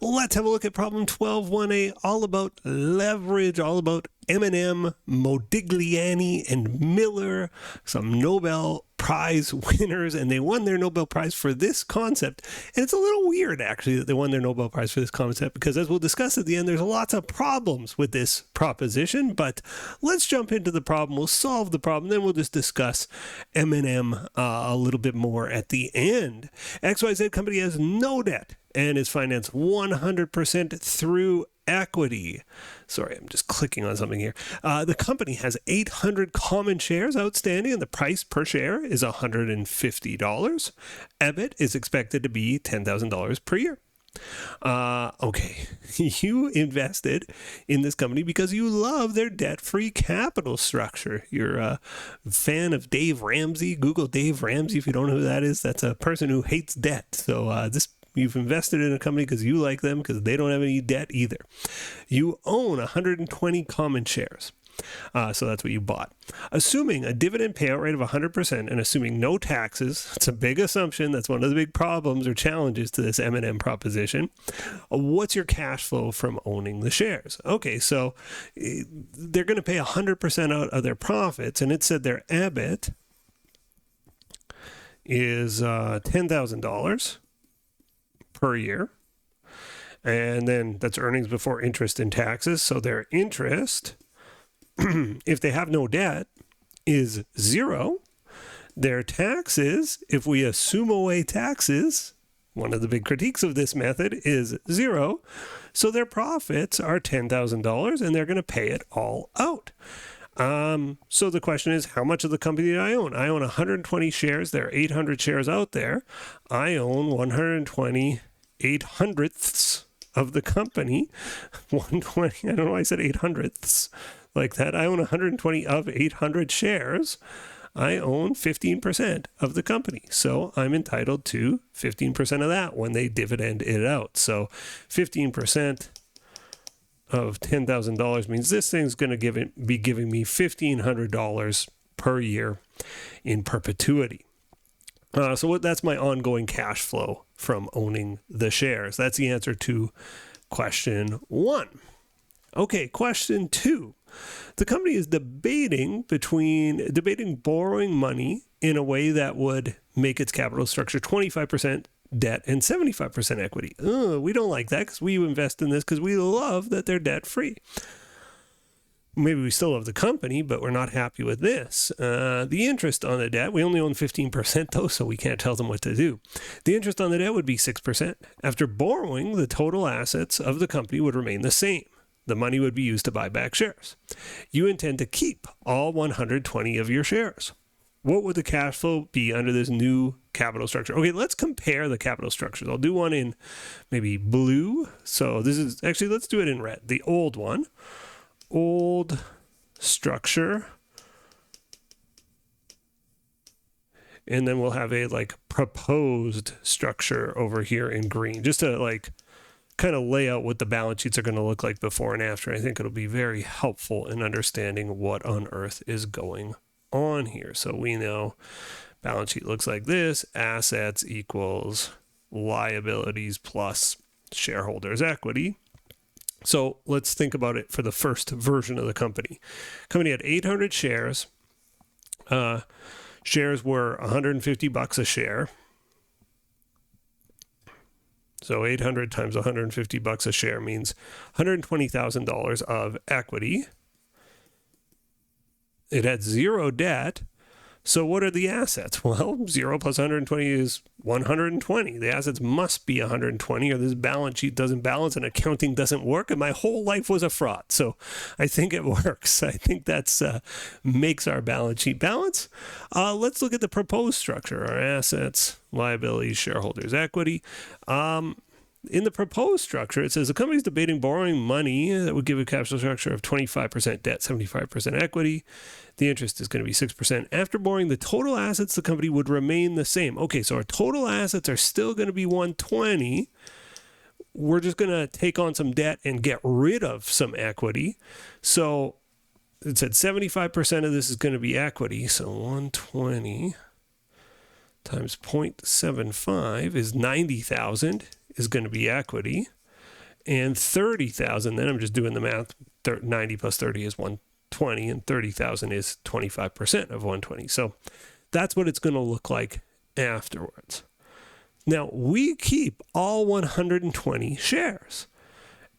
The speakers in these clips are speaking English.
Let's have a look at problem 12.1a, all about leverage, all about M&M, Modigliani, and Miller, some Nobel Prize winners, and they won their Nobel Prize for this concept. And it's a little weird, actually, that they won their Nobel Prize for this concept, because as we'll discuss at the end, there's lots of problems with this proposition. But let's jump into the problem. We'll solve the problem, then we'll just discuss M&M a little bit more at the end. XYZ company has no debt and is financed 100% through equity. Sorry, I'm just clicking on something here. The company has 800 common shares outstanding, and the price per share is $150. EBIT is expected to be $10,000 per year. Okay, you invested in this company because you love their debt-free capital structure. You're a fan of Dave Ramsey. Google Dave Ramsey if you don't know who that is. That's a person who hates debt. So you've invested in a company because you like them, because they don't have any debt either. You own 120 common shares. So that's what you bought. Assuming a dividend payout rate of 100% and assuming no taxes, it's a big assumption. That's one of the big problems or challenges to this M&M proposition. What's your cash flow from owning the shares? Okay, so they're going to pay 100% out of their profits, and it said their EBIT is $10,000 per year. And then that's earnings before interest and taxes. So their interest, if they have no debt, is zero. Their taxes, if we assume away taxes, one of the big critiques of this method, is zero. So their profits are $10,000 and they're going to pay it all out. So the question is, how much of the company do I own? I own 120 shares. There are 800 shares out there. I own 120 800ths of the company. 120, I don't know why I said 800ths like that. I own 120 of 800 shares. I own 15% of the company. So I'm entitled to 15% of that when they dividend it out. So 15% of $10,000 means this thing's going to be giving me $1,500 per year in perpetuity. So that's my ongoing cash flow from owning the shares. That's the answer to question 1. Okay, question 2. The company is debating borrowing money in a way that would make its capital structure 25% debt and 75% equity. We don't like that because we invest in this because we love that they're debt free. Maybe we still love the company, but we're not happy with this. The interest on the debt, we only own 15% though, so we can't tell them what to do. The interest on the debt would be 6%. After borrowing, the total assets of the company would remain the same. The money would be used to buy back shares. You intend to keep all 120 of your shares. What would the cash flow be under this new capital structure? Okay, let's compare the capital structures. I'll do one in maybe blue. So let's do it in red. The old one. Old structure, and then we'll have a proposed structure over here in green, just to kind of lay out what the balance sheets are going to look like before and after. I think it'll be very helpful in understanding what on earth is going on here. So we know balance sheet looks like this: assets equals liabilities plus shareholders' equity. So let's think about it for the first version of the company. Company had 800 shares. Shares were $150 a share. So 800 times $150 a share means $120,000 of equity. It had zero debt. So what are the assets? Well, 0 plus 120 is 120. The assets must be 120 or this balance sheet doesn't balance and accounting doesn't work. And my whole life was a fraud. So I think it works. I think that's makes our balance sheet balance. Let's look at the proposed structure. Our assets, liabilities, shareholders' equity. In the proposed structure, it says the company is debating borrowing money that would give a capital structure of 25% debt, 75% equity. The interest is going to be 6%. After borrowing, the total assets of the company would remain the same. Okay, so our total assets are still going to be 120. We're just going to take on some debt and get rid of some equity. So it said 75% of this is going to be equity. So 120 times 0.75 is 90,000 is going to be equity. and 30,000. Then I'm just doing the math. 90 plus 30 is 120, and 30,000 is 25% of 120. So that's what it's going to look like afterwards. Now, we keep all 120 shares.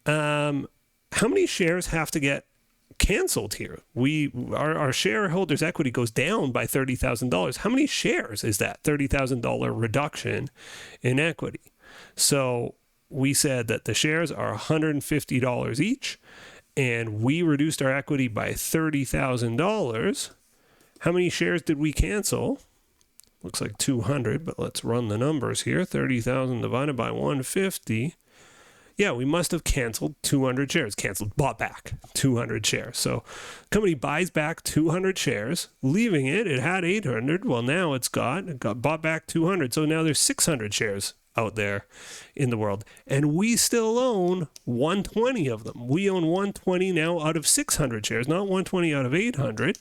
How many shares have to get canceled here? Our shareholders' equity goes down by $30,000. How many shares is that $30,000 reduction in equity? So we said that the shares are $150 each, and we reduced our equity by $30,000. How many shares did we cancel? Looks like 200, but let's run the numbers here. 30,000 divided by 150. Yeah, we must have canceled 200 shares. Bought back 200 shares. So company buys back 200 shares, leaving it. It had 800. Well, now it got bought back 200. So now there's 600 shares out there in the world. And we still own 120 of them. We own 120 now out of 600 shares, not 120 out of 800.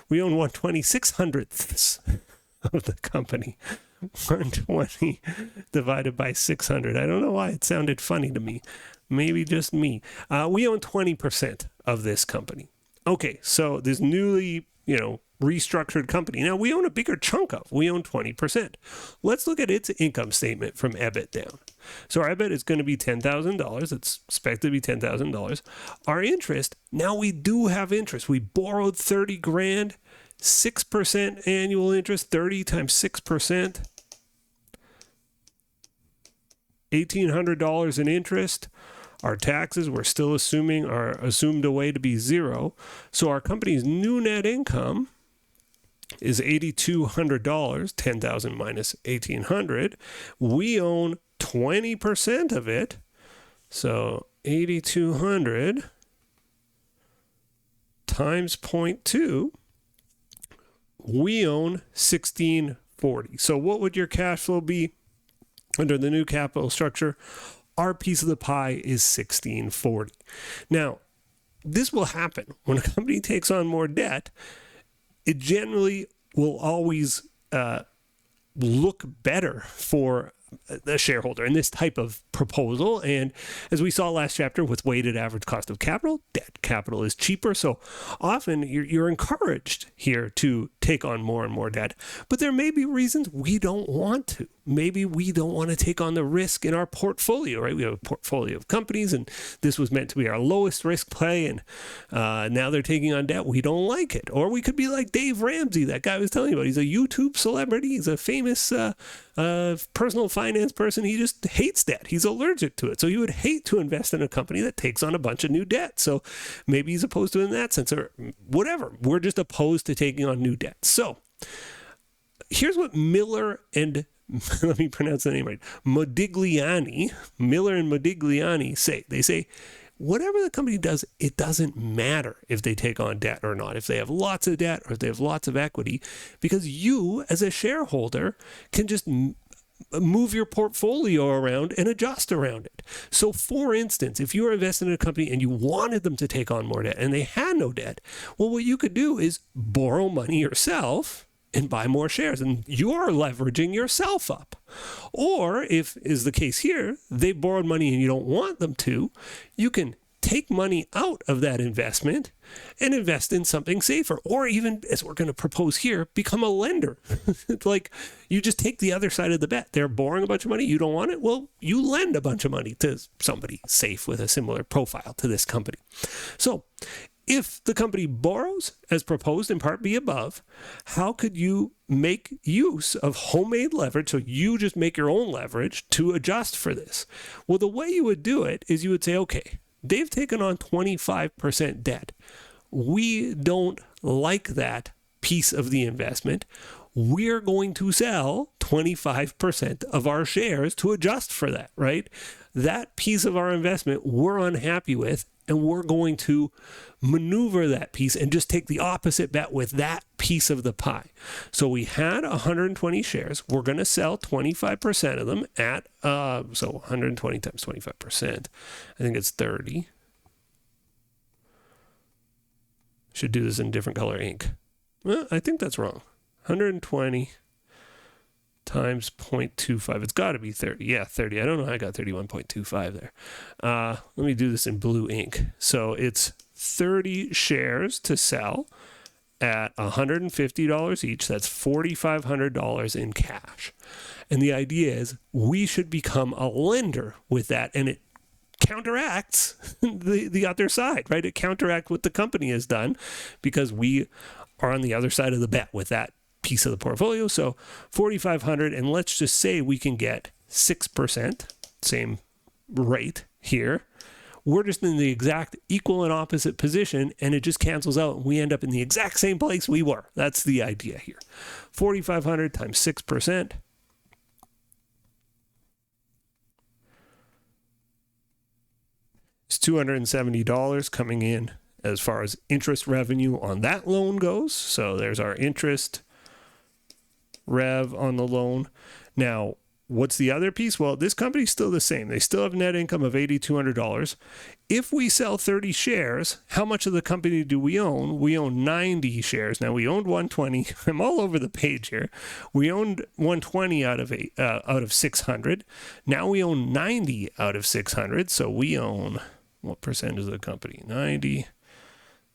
We own 120 600ths of the company. 120 divided by 600. I don't know why it sounded funny to me. Maybe just me. We own 20% of this company. Okay, so this newly, restructured company. Now we own a bigger chunk of. We own 20%. Let's look at its income statement from EBIT down. So our EBIT is going to be $10,000. It's expected to be $10,000. Our interest, now we do have interest. We borrowed 30 grand, 6% annual interest, 30 times 6%. $1,800 in interest. Our taxes we're still assuming are assumed away to be zero. So our company's new net income is $8,200, 10,000 minus 1,800. We own 20% of it. So 8,200 times 0.2, we own 1,640. So what would your cash flow be under the new capital structure? Our piece of the pie is 1,640. Now, this will happen when a company takes on more debt. It generally will always look better for the shareholder in this type of proposal. And as we saw last chapter with weighted average cost of capital, debt capital is cheaper. So often you're encouraged here to take on more and more debt. But there may be reasons we don't want to. Maybe we don't want to take on the risk in our portfolio, right? We have a portfolio of companies, and this was meant to be our lowest risk play, and now they're taking on debt. We don't like it. Or we could be like Dave Ramsey, that guy I was telling you about. He's a YouTube celebrity. He's a famous personal finance person. He just hates debt. He's allergic to it. So he would hate to invest in a company that takes on a bunch of new debt. So maybe he's opposed to it in that sense, or whatever. We're just opposed to taking on new debt. So here's what Miller and let me pronounce the name right. Miller and Modigliani say. They say, whatever the company does, it doesn't matter if they take on debt or not, if they have lots of debt or if they have lots of equity, because you as a shareholder can just move your portfolio around and adjust around it. So for instance, if you were investing in a company and you wanted them to take on more debt and they had no debt, well, what you could do is borrow money yourself and buy more shares, and you're leveraging yourself up. Or if is the case here, they borrowed money and you don't want them to, you can take money out of that investment and invest in something safer. Or even, as we're going to propose here, become a lender. Like, you just take the other side of the bet. They're borrowing a bunch of money. You don't want it. Well, you lend a bunch of money to somebody safe with a similar profile to this company. So if the company borrows, as proposed in Part B above, how could you make use of homemade leverage, so you just make your own leverage, to adjust for this? Well, the way you would do it is you would say, okay, they've taken on 25% debt. We don't like that piece of the investment. We're going to sell 25% of our shares to adjust for that, right? That piece of our investment we're unhappy with, and we're going to maneuver that piece and just take the opposite bet with that piece of the pie. So we had 120 shares. We're going to sell 25% of them at, so 120 times 25%. I think it's 30. Should do this in different color ink. Well, I think that's wrong. 120 times 0.25. It's got to be 30. Yeah, 30. I don't know how I got 31.25 there. Let me do this in blue ink. So it's 30 shares to sell at $150 each. That's $4,500 in cash. And the idea is we should become a lender with that, and it counteracts the other side, right? It counteracts what the company has done because we are on the other side of the bet with that piece of the portfolio. So 4,500, and let's just say we can get 6%, same rate here. We're just in the exact equal and opposite position, and it just cancels out, and we end up in the exact same place we were. That's the idea here. 4,500 times 6%. It's $270 coming in as far as interest revenue on that loan goes. So there's our interest rev on the loan. Now, what's the other piece? Well, this company's still the same. They still have net income of $8,200. If we sell 30 shares, how much of the company do we own? We own 90 shares. Now, we owned 120. I'm all over the page here. We owned 120 out of 600. Now we own 90 out of 600. So we own, what percent of the company? 90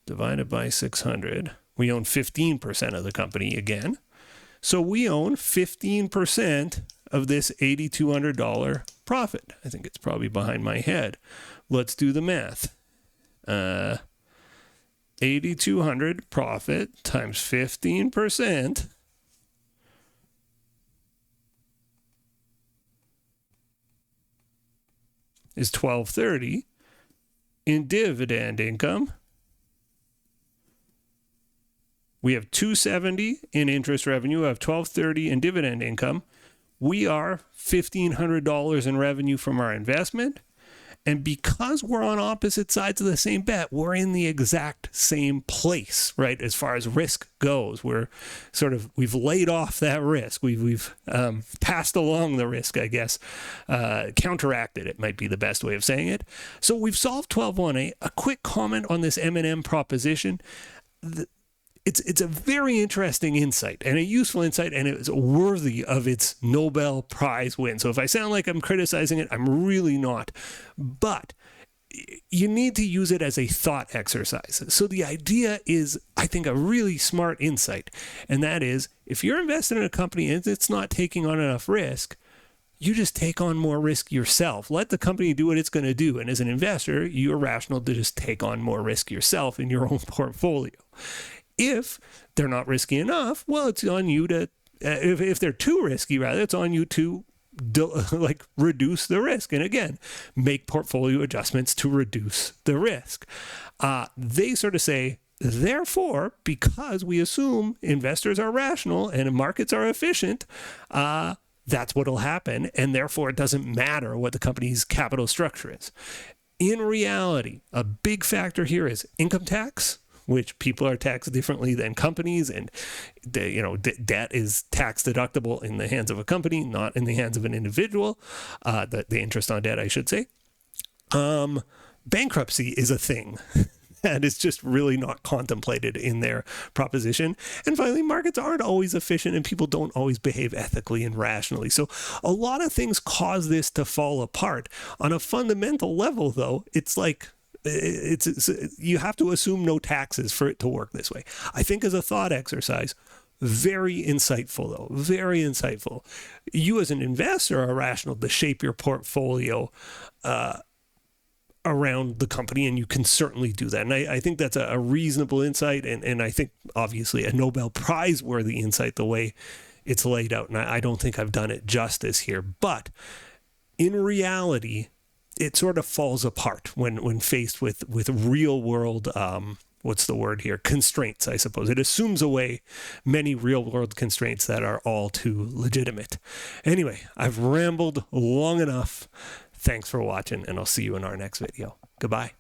divided by 600. We own 15% of the company again. So we own 15% of this $8,200 profit. I think it's probably behind my head. Let's do the math. 8,200 profit times 15% is $1,230 in dividend income. We have $270 in interest revenue. We have $1,230 in dividend income. We are $1,500 in revenue from our investment. And because we're on opposite sides of the same bet, we're in the exact same place, right? As far as risk goes, we've laid off that risk. We've passed along the risk, I guess. Counteracted it might be the best way of saying it. So we've solved 12.1a. A quick comment on this M&M proposition. It's a very interesting insight and a useful insight, and it's worthy of its Nobel Prize win. So if I sound like I'm criticizing it, I'm really not. But you need to use it as a thought exercise. So the idea is, I think, a really smart insight, and that is, if you're invested in a company and it's not taking on enough risk, you just take on more risk yourself. Let the company do what it's going to do. And as an investor, you're rational to just take on more risk yourself in your own portfolio. If they're not risky enough, well, it's on you to, if they're too risky, rather, it's on you to reduce the risk. And again, make portfolio adjustments to reduce the risk. They sort of say, therefore, because we assume investors are rational and markets are efficient, that's what will happen. And therefore, it doesn't matter what the company's capital structure is. In reality, a big factor here is income tax, which people are taxed differently than companies, and debt is tax deductible in the hands of a company, not in the hands of an individual. The interest on debt, I should say. Bankruptcy is a thing that is just really not contemplated in their proposition. And finally, markets aren't always efficient, and people don't always behave ethically and rationally. So a lot of things cause this to fall apart. On a fundamental level, though, it's like, you have to assume no taxes for it to work this way. I think as a thought exercise, very insightful though, very insightful. You as an investor are rational to shape your portfolio around the company, and you can certainly do that. And I think that's a reasonable insight, and I think obviously a Nobel Prize worthy insight the way it's laid out. And I don't think I've done it justice here, but in reality, it sort of falls apart when faced with real world, what's the word here? Constraints, I suppose. It assumes away many real world constraints that are all too legitimate. Anyway, I've rambled long enough. Thanks for watching, and I'll see you in our next video. Goodbye.